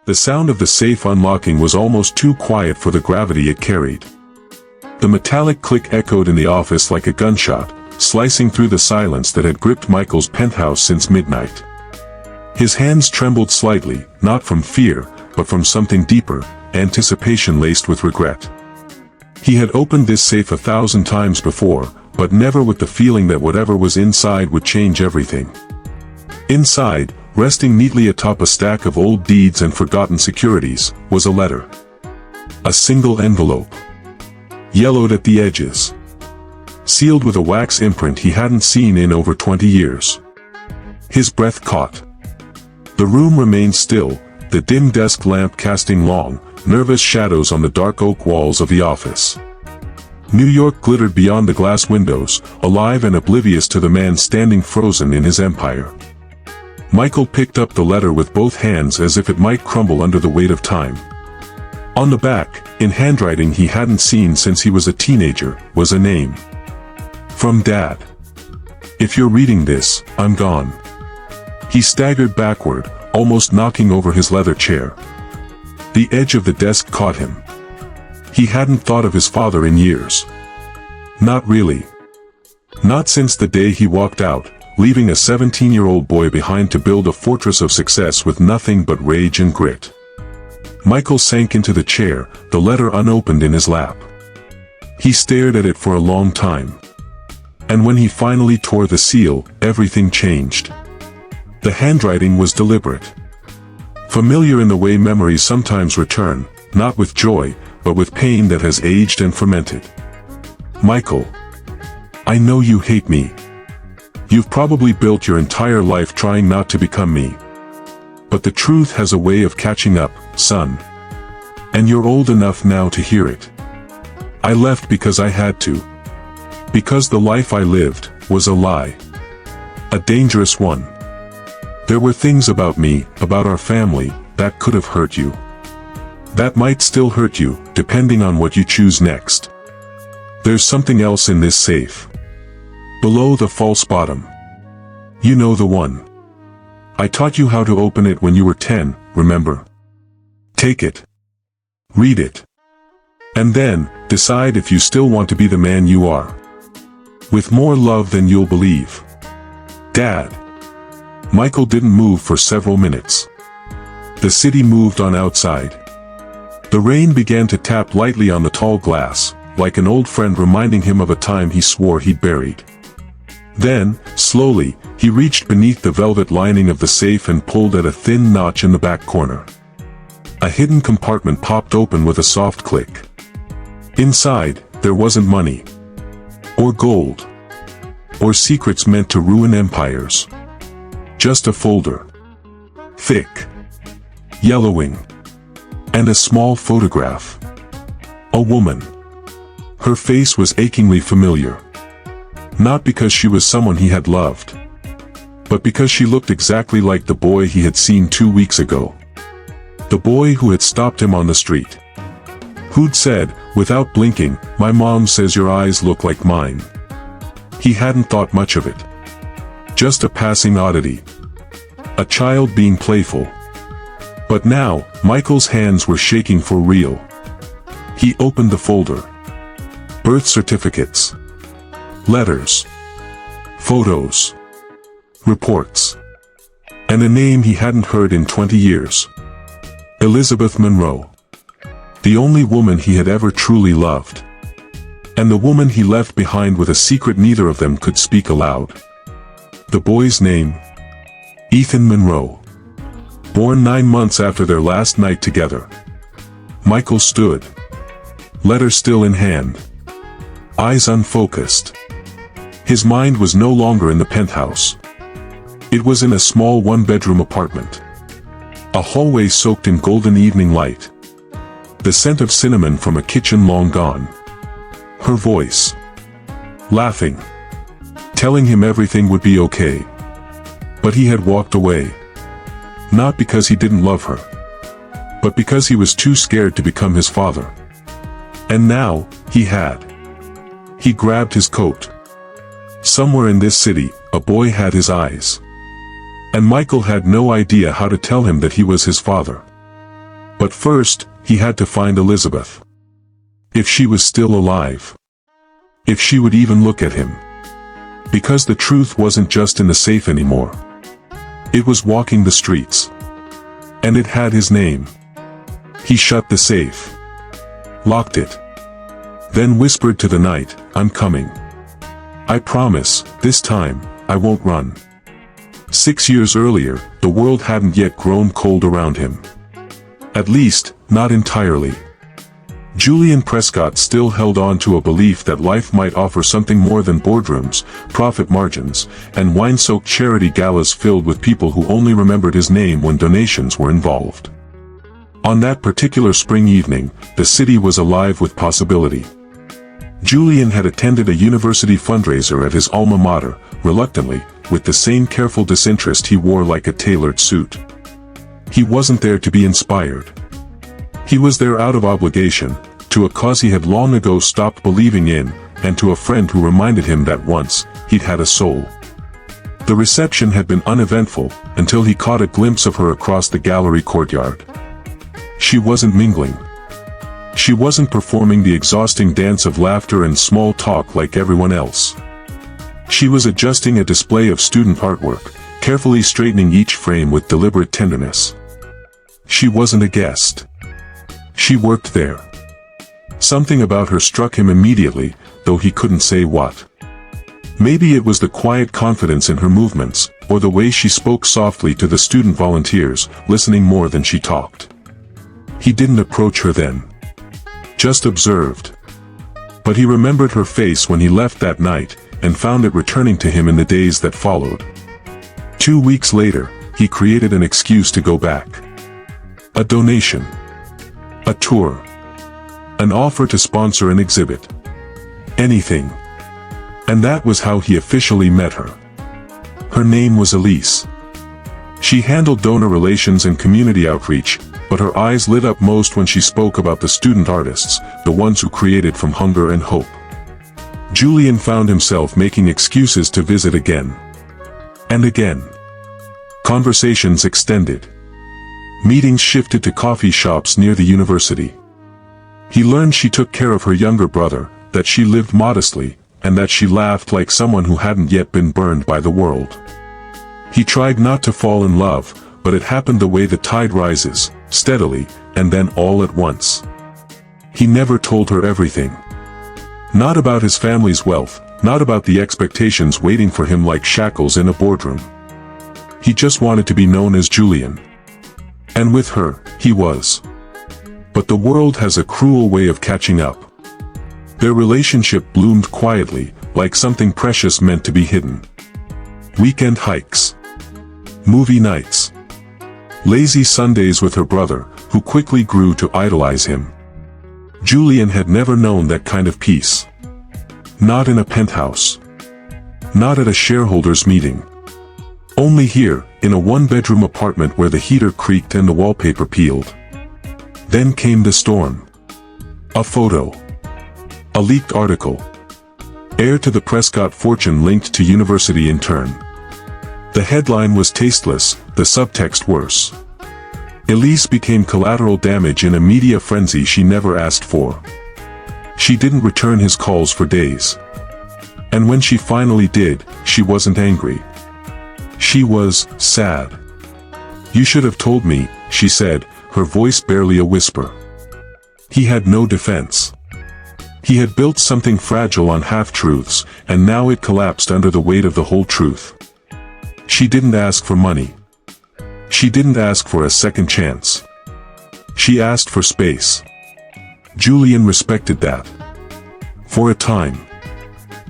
The sound of the safe unlocking was almost too quiet for the gravity it carried. The metallic click echoed in the office like a gunshot, slicing through the silence that had gripped Michael's penthouse since midnight. His hands trembled slightly, not from fear, but from something deeper, anticipation laced with regret. He had opened this safe 1,000 times before, but never with the feeling that whatever was inside would change everything. Inside, resting neatly atop a stack of old deeds and forgotten securities, was a letter. A single envelope. Yellowed at the edges. Sealed with a wax imprint he hadn't seen in over 20 years. His breath caught. The room remained still, the dim desk lamp casting long, nervous shadows on the dark oak walls of the office. New York glittered beyond the glass windows, alive and oblivious to the man standing frozen in his empire. Michael picked up the letter with both hands as if it might crumble under the weight of time. On the back, in handwriting he hadn't seen since he was a teenager, was a name. From Dad. If you're reading this, I'm gone. He staggered backward, almost knocking over his leather chair. The edge of the desk caught him. He hadn't thought of his father in years. Not really. Not since the day he walked out, leaving a 17-year-old boy behind to build a fortress of success with nothing but rage and grit. Michael sank into the chair, the letter unopened in his lap. He stared at it for a long time. And when he finally tore the seal, everything changed. The handwriting was deliberate. Familiar in the way memories sometimes return, not with joy, but with pain that has aged and fermented. Michael. I know you hate me. You've probably built your entire life trying not to become me. But the truth has a way of catching up, son. And you're old enough now to hear it. I left because I had to. Because the life I lived was a lie. A dangerous one. There were things about me, about our family, that could have hurt you. That might still hurt you, depending on what you choose next. There's something else in this safe. Below the false bottom. You know the one. I taught you how to open it when you were 10, remember? Take it. Read it. And then, decide if you still want to be the man you are. With more love than you'll believe. Dad. Michael didn't move for several minutes. The city moved on outside. The rain began to tap lightly on the tall glass, like an old friend reminding him of a time he swore he'd buried. Then, slowly, he reached beneath the velvet lining of the safe and pulled at a thin notch in the back corner. A hidden compartment popped open with a soft click. Inside, there wasn't money. Or gold. Or secrets meant to ruin empires. Just a folder. Thick. Yellowing. And a small photograph. A woman. Her face was achingly familiar. Not because she was someone he had loved. But because she looked exactly like the boy he had seen 2 weeks ago. The boy who had stopped him on the street. Who'd said, without blinking, "My mom says your eyes look like mine." He hadn't thought much of it. Just a passing oddity. A child being playful. But now, Michael's hands were shaking for real. He opened the folder. Birth certificates. Letters. Photos. Reports. And a name he hadn't heard in 20 years. Elizabeth Monroe. The only woman he had ever truly loved. And the woman he left behind with a secret neither of them could speak aloud. The boy's name? Ethan Monroe. Born 9 months after their last night together. Michael stood. Letter still in hand. Eyes unfocused. His mind was no longer in the penthouse. It was in a small one-bedroom apartment. A hallway soaked in golden evening light. The scent of cinnamon from a kitchen long gone. Her voice. Laughing. Telling him everything would be okay. But he had walked away. Not because he didn't love her. But because he was too scared to become his father. And now, he had. He grabbed his coat. Somewhere in this city, a boy had his eyes. And Michael had no idea how to tell him that he was his father. But first, he had to find Elizabeth. If she was still alive. If she would even look at him. Because the truth wasn't just in the safe anymore. It was walking the streets. And it had his name. He shut the safe. Locked it. Then whispered to the night, "I'm coming. I promise, this time, I won't run." 6 years earlier, the world hadn't yet grown cold around him. At least, not entirely. Julian Prescott still held on to a belief that life might offer something more than boardrooms, profit margins, and wine-soaked charity galas filled with people who only remembered his name when donations were involved. On that particular spring evening, the city was alive with possibility. Julian had attended a university fundraiser at his alma mater, reluctantly, with the same careful disinterest he wore like a tailored suit. He wasn't there to be inspired. He was there out of obligation, to a cause he had long ago stopped believing in, and to a friend who reminded him that once, he'd had a soul. The reception had been uneventful, until he caught a glimpse of her across the gallery courtyard. She wasn't mingling. She wasn't performing the exhausting dance of laughter and small talk like everyone else. She was adjusting a display of student artwork, carefully straightening each frame with deliberate tenderness. She wasn't a guest. She worked there. Something about her struck him immediately, though he couldn't say what. Maybe it was the quiet confidence in her movements, or the way she spoke softly to the student volunteers, listening more than she talked. He didn't approach her then. Just observed. But he remembered her face when he left that night, and found it returning to him in the days that followed. 2 weeks later, he created an excuse to go back. A donation. A tour. An offer to sponsor an exhibit. Anything. And that was how he officially met her. Her name was Elise. She handled donor relations and community outreach, but her eyes lit up most when she spoke about the student artists, the ones who created from hunger and hope. Julian found himself making excuses to visit again. And again. Conversations extended. Meetings shifted to coffee shops near the university. He learned she took care of her younger brother, that she lived modestly, and that she laughed like someone who hadn't yet been burned by the world. He tried not to fall in love, but it happened the way the tide rises, steadily, and then all at once. He never told her everything. Not about his family's wealth, not about the expectations waiting for him like shackles in a boardroom. He just wanted to be known as Julian. And with her, he was. But the world has a cruel way of catching up. Their relationship bloomed quietly, like something precious meant to be hidden. Weekend hikes. Movie nights. Lazy Sundays with her brother, who quickly grew to idolize him. Julian had never known that kind of peace. Not in a penthouse. Not at a shareholders' meeting. Only here, in a one-bedroom apartment where the heater creaked and the wallpaper peeled. Then came the storm. A photo. A leaked article. Heir to the Prescott fortune linked to university intern. The headline was tasteless, the subtext worse. Elise became collateral damage in a media frenzy she never asked for. She didn't return his calls for days. And when she finally did, she wasn't angry. She was sad. "You should have told me," she said, her voice barely a whisper. He had no defense. He had built something fragile on half-truths, and now it collapsed under the weight of the whole truth. She didn't ask for money. She didn't ask for a second chance. She asked for space. Julian respected that. For a time.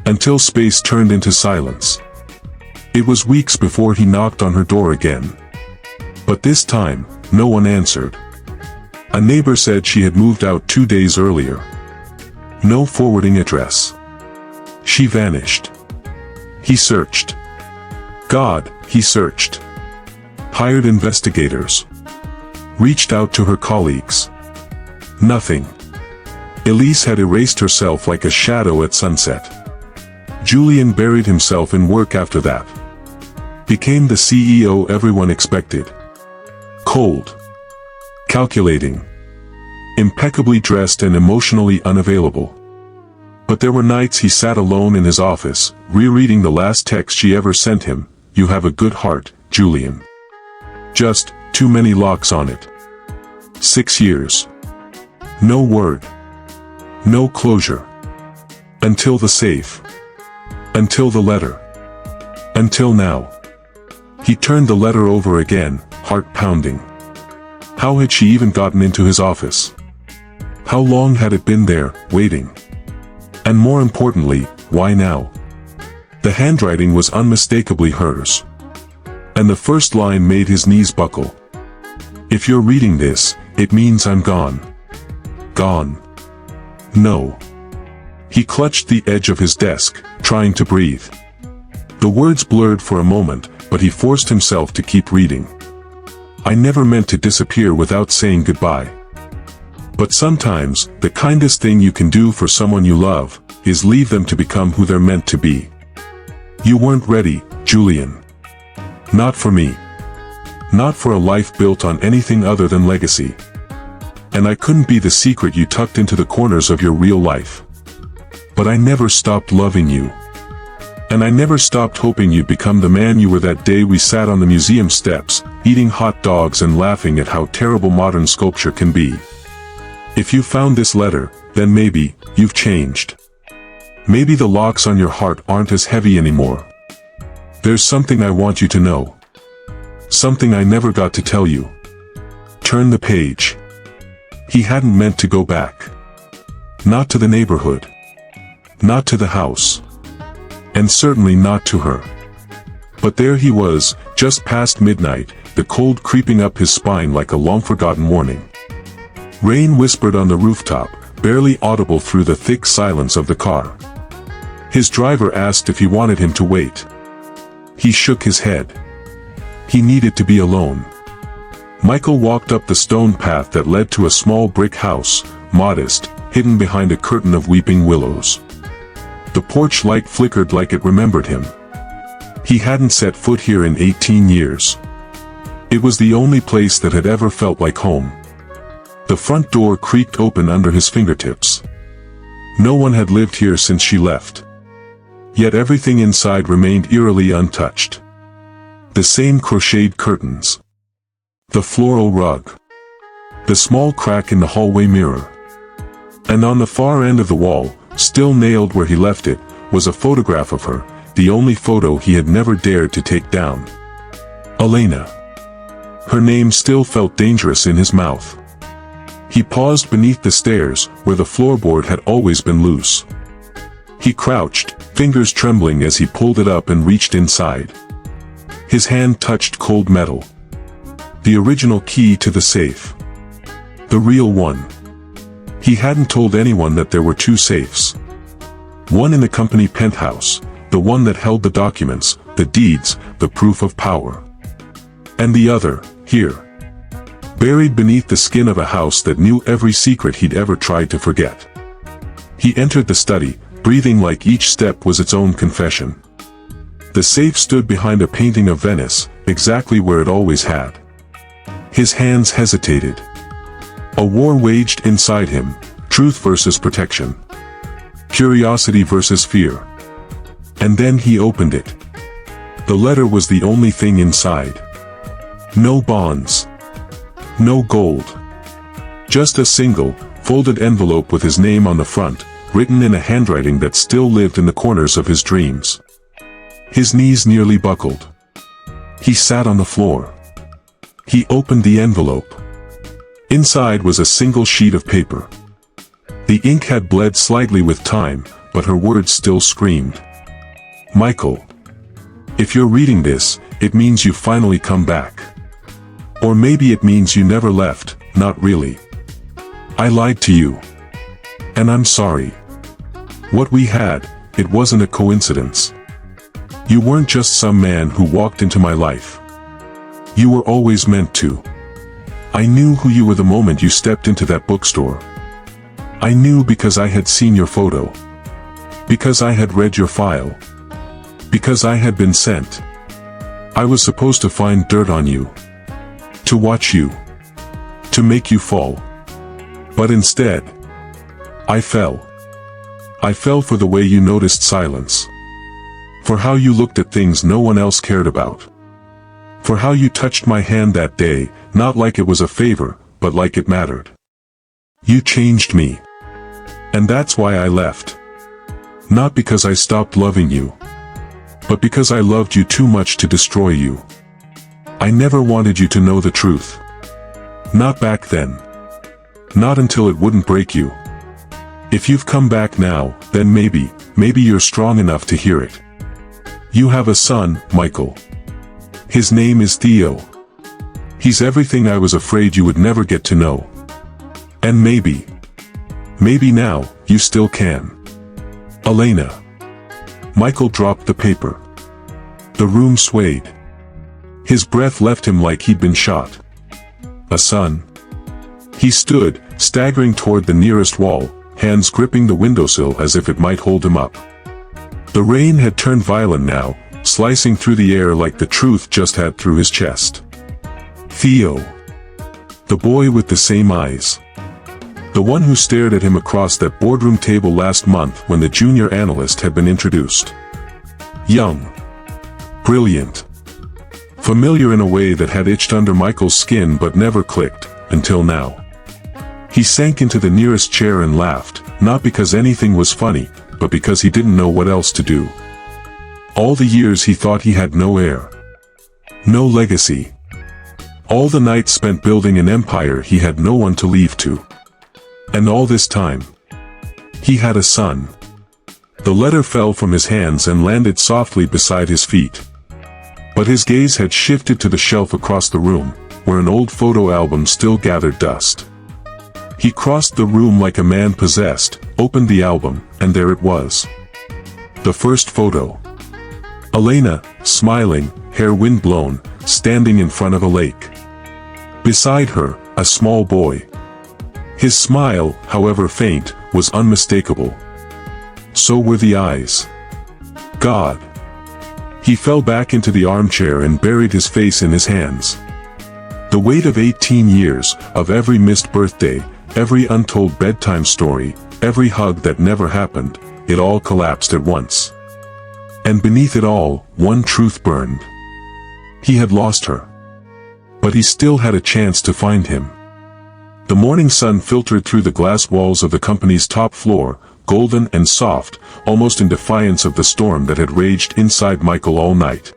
Until space turned into silence. It was weeks before he knocked on her door again. But this time, no one answered. A neighbor said she had moved out 2 days earlier. No forwarding address. She vanished. He searched. God, he searched. Hired investigators. Reached out to her colleagues. Nothing. Elise had erased herself like a shadow at sunset. Julian buried himself in work after that. Became the CEO everyone expected. Cold. calculating, impeccably dressed and emotionally unavailable. But there were nights he sat alone in his office, rereading the last text she ever sent him. "You have a good heart, Julian. Just, too many locks on it. 6 years. No word. No closure. Until the safe. Until the letter. Until now." He turned the letter over again, heart pounding. How had she even gotten into his office? How long had it been there, waiting? And more importantly, why now? The handwriting was unmistakably hers. And the first line made his knees buckle. "If you're reading this, it means I'm gone. Gone. No." He clutched the edge of his desk, trying to breathe. The words blurred for a moment, but he forced himself to keep reading. "I never meant to disappear without saying goodbye. But sometimes, the kindest thing you can do for someone you love, is leave them to become who they're meant to be. You weren't ready, Julian. Not for me. Not for a life built on anything other than legacy. And I couldn't be the secret you tucked into the corners of your real life. But I never stopped loving you. And I never stopped hoping you'd become the man you were that day we sat on the museum steps, eating hot dogs and laughing at how terrible modern sculpture can be. If you found this letter, then maybe, you've changed. Maybe the locks on your heart aren't as heavy anymore. There's something I want you to know. Something I never got to tell you. Turn the page." He hadn't meant to go back. Not to the neighborhood. Not to the house. And certainly not to her. But there he was, just past midnight, the cold creeping up his spine like a long-forgotten warning. Rain whispered on the rooftop, barely audible through the thick silence of the car. His driver asked if he wanted him to wait. He shook his head. He needed to be alone. Michael walked up the stone path that led to a small brick house, modest, hidden behind a curtain of weeping willows. The porch light flickered like it remembered him. He hadn't set foot here in 18 years. It was the only place that had ever felt like home. The front door creaked open under his fingertips. No one had lived here since she left. Yet everything inside remained eerily untouched. The same crocheted curtains. The floral rug. The small crack in the hallway mirror. And on the far end of the wall, still nailed where he left it, was a photograph of her, the only photo he had never dared to take down. Elena. Her name still felt dangerous in his mouth. He paused beneath the stairs, where the floorboard had always been loose. He crouched, fingers trembling as he pulled it up and reached inside. His hand touched cold metal. The original key to the safe. The real one. He hadn't told anyone that there were two safes. One in the company penthouse, the one that held the documents, the deeds, the proof of power. And the other, here. Buried beneath the skin of a house that knew every secret he'd ever tried to forget. He entered the study, breathing like each step was its own confession. The safe stood behind a painting of Venice, exactly where it always had. His hands hesitated. A war waged inside him, truth versus protection. Curiosity versus fear. And then he opened it. The letter was the only thing inside. No bonds. No gold. Just a single, folded envelope with his name on the front, written in a handwriting that still lived in the corners of his dreams. His knees nearly buckled. He sat on the floor. He opened the envelope. Inside was a single sheet of paper. The ink had bled slightly with time, but her words still screamed. Michael. If you're reading this, it means you've finally come back. Or maybe it means you never left, not really. I lied to you. And I'm sorry. What we had, it wasn't a coincidence. You weren't just some man who walked into my life. You were always meant to. I knew who you were the moment you stepped into that bookstore. I knew because I had seen your photo. Because I had read your file. Because I had been sent. I was supposed to find dirt on you. To watch you. To make you fall. But instead, I fell. I fell for the way you noticed silence. For how you looked at things no one else cared about. For how you touched my hand that day, not like it was a favor, but like it mattered. You changed me. And that's why I left. Not because I stopped loving you. But because I loved you too much to destroy you. I never wanted you to know the truth. Not back then. Not until it wouldn't break you. If you've come back now, then maybe you're strong enough to hear it. You have a son, Michael. His name is Theo. He's everything I was afraid you would never get to know. And maybe now, you still can. Elena. Michael dropped the paper. The room swayed. His breath left him like he'd been shot. A son. He stood, staggering toward the nearest wall, hands gripping the windowsill as if it might hold him up. The rain had turned violent now, slicing through the air like the truth just had through his chest. Theo. The boy with the same eyes. The one who stared at him across that boardroom table last month when the junior analyst had been introduced. Young. Brilliant. Familiar in a way that had itched under Michael's skin but never clicked, until now. He sank into the nearest chair and laughed, not because anything was funny, but because he didn't know what else to do. All the years he thought he had no heir. No legacy. All the nights spent building an empire he had no one to leave to. And all this time, he had a son. The letter fell from his hands and landed softly beside his feet. But his gaze had shifted to the shelf across the room, where an old photo album still gathered dust. He crossed the room like a man possessed, opened the album, and there it was. The first photo. Elena, smiling, hair wind-blown, standing in front of a lake. Beside her, a small boy. His smile, however faint, was unmistakable. So were the eyes. God. He fell back into the armchair and buried his face in his hands. The weight of 18 years, of every missed birthday, every untold bedtime story, every hug that never happened, it all collapsed at once. And beneath it all, one truth burned. He had lost her. But he still had a chance to find him. The morning sun filtered through the glass walls of the company's top floor, golden and soft, almost in defiance of the storm that had raged inside Michael all night.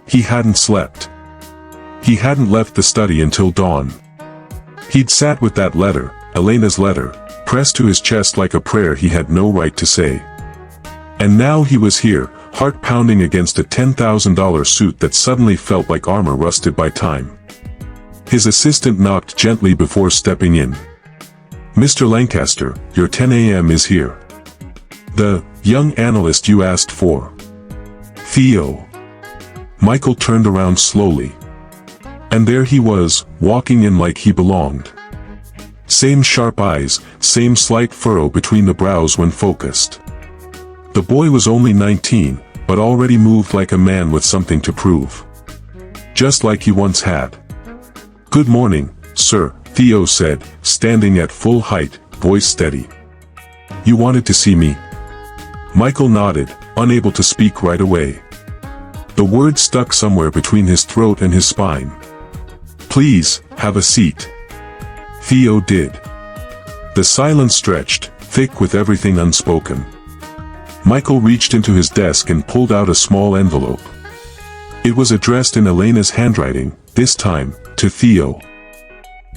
He hadn't slept. He hadn't left the study until dawn. He'd sat with that letter, Elena's letter, pressed to his chest like a prayer he had no right to say. And now he was here, heart pounding against a $10,000 suit that suddenly felt like armor rusted by time. His assistant knocked gently before stepping in. "Mr. Lancaster, your 10 a.m. is here. The young analyst you asked for." Theo. Michael turned around slowly. And there he was, walking in like he belonged. Same sharp eyes, same slight furrow between the brows when focused. The boy was only 19, but already moved like a man with something to prove. Just like he once had. "Good morning, sir," Theo said, standing at full height, voice steady. "You wanted to see me?" Michael nodded, unable to speak right away. The words stuck somewhere between his throat and his spine. "Please, have a seat." Theo did. The silence stretched, thick with everything unspoken. Michael reached into his desk and pulled out a small envelope. It was addressed in Elena's handwriting, this time, to Theo.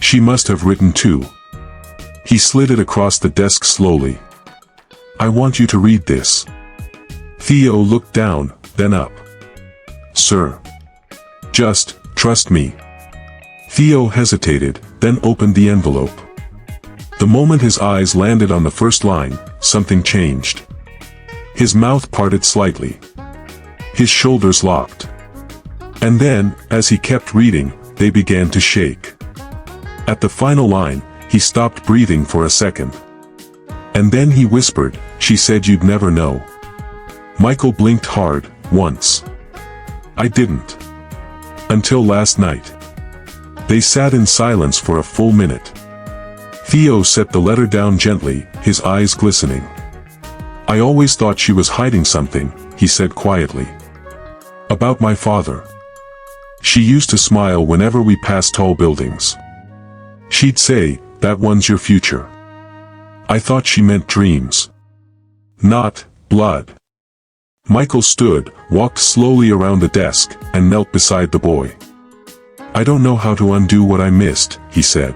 She must have written too. He slid it across the desk slowly. "I want you to read this." Theo looked down, then up. "Sir. Just, trust me." Theo hesitated, then opened the envelope. The moment his eyes landed on the first line, something changed. His mouth parted slightly. His shoulders locked. And then, as he kept reading, they began to shake. At the final line, he stopped breathing for a second. And then he whispered, "She said you'd never know." Michael blinked hard, once. "I didn't. Until last night." They sat in silence for a full minute. Theo set the letter down gently, his eyes glistening. "I always thought she was hiding something," he said quietly. "About my father. She used to smile whenever we passed tall buildings. She'd say, 'That one's your future.' I thought she meant dreams. Not blood." Michael stood, walked slowly around the desk, and knelt beside the boy. "I don't know how to undo what I missed," he said.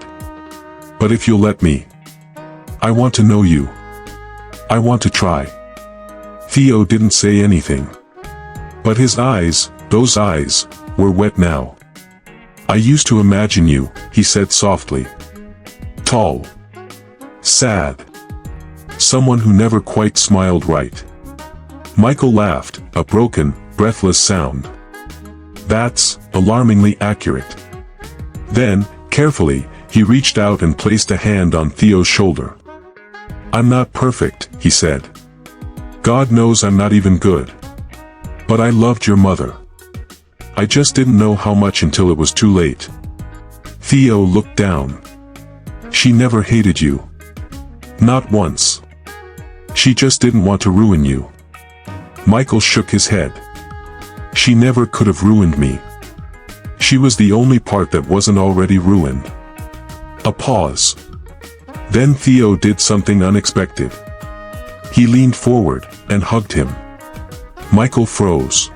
"But if you'll let me, I want to know you. I want to try." Theo didn't say anything. But his eyes, those eyes, were wet now. "I used to imagine you," he said softly. "Tall. Sad. Someone who never quite smiled right." Michael laughed, a broken, breathless sound. "That's alarmingly accurate." Then, carefully, he reached out and placed a hand on Theo's shoulder. "I'm not perfect," he said. "God knows I'm not even good. But I loved your mother. I just didn't know how much until it was too late." Theo looked down. "She never hated you. Not once. She just didn't want to ruin you." Michael shook his head. "She never could have ruined me. She was the only part that wasn't already ruined." A pause. Then Theo did something unexpected. He leaned forward and hugged him. Michael froze.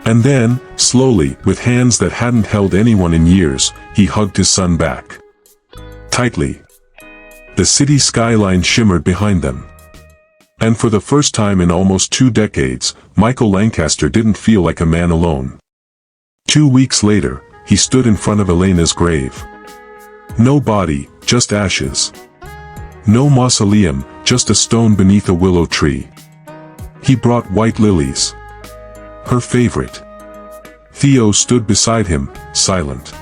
And then, slowly, with hands that hadn't held anyone in years, he hugged his son back. Tightly. The city skyline shimmered behind them. And for the first time in almost 2 decades, Michael Lancaster didn't feel like a man alone. 2 weeks later, he stood in front of Elena's grave. No body, just ashes. No mausoleum, just a stone beneath a willow tree. He brought white lilies. Her favorite. Theo stood beside him, silent.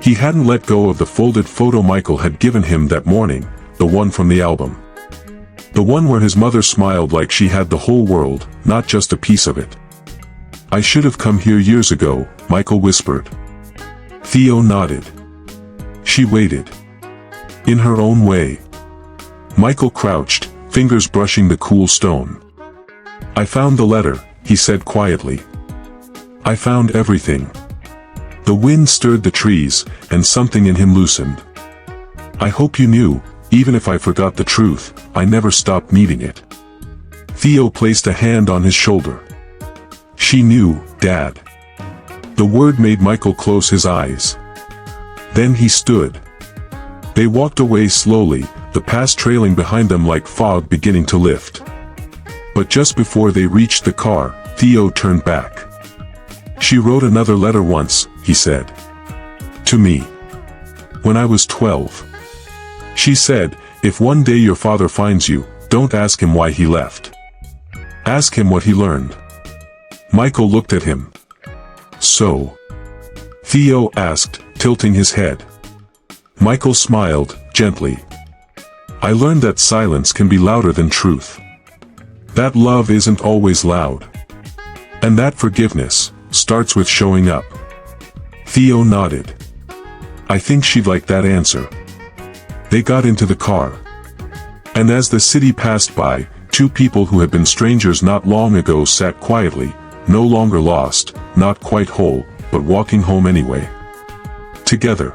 He hadn't let go of the folded photo Michael had given him that morning, the one from the album. The one where his mother smiled like she had the whole world, not just a piece of it. "I should have come here years ago," Michael whispered. Theo nodded. She waited. In her own way. Michael crouched, fingers brushing the cool stone. "I found the letter," he said quietly. "I found everything." The wind stirred the trees, and something in him loosened. "I hope you knew, even if I forgot the truth, I never stopped needing it." Theo placed a hand on his shoulder. "She knew, Dad." The word made Michael close his eyes. Then he stood. They walked away slowly, the past trailing behind them like fog beginning to lift. But just before they reached the car, Theo turned back. "She wrote another letter once," he said. "To me. When I was 12. She said, 'If one day your father finds you, don't ask him why he left. Ask him what he learned.'" Michael looked at him. "So?" Theo asked, tilting his head. Michael smiled, gently. "I learned that silence can be louder than truth. That love isn't always loud. And that forgiveness starts with showing up." Theo nodded. "I think she'd like that answer." They got into the car. And as the city passed by, 2 people who had been strangers not long ago sat quietly, no longer lost, not quite whole, but walking home anyway. Together.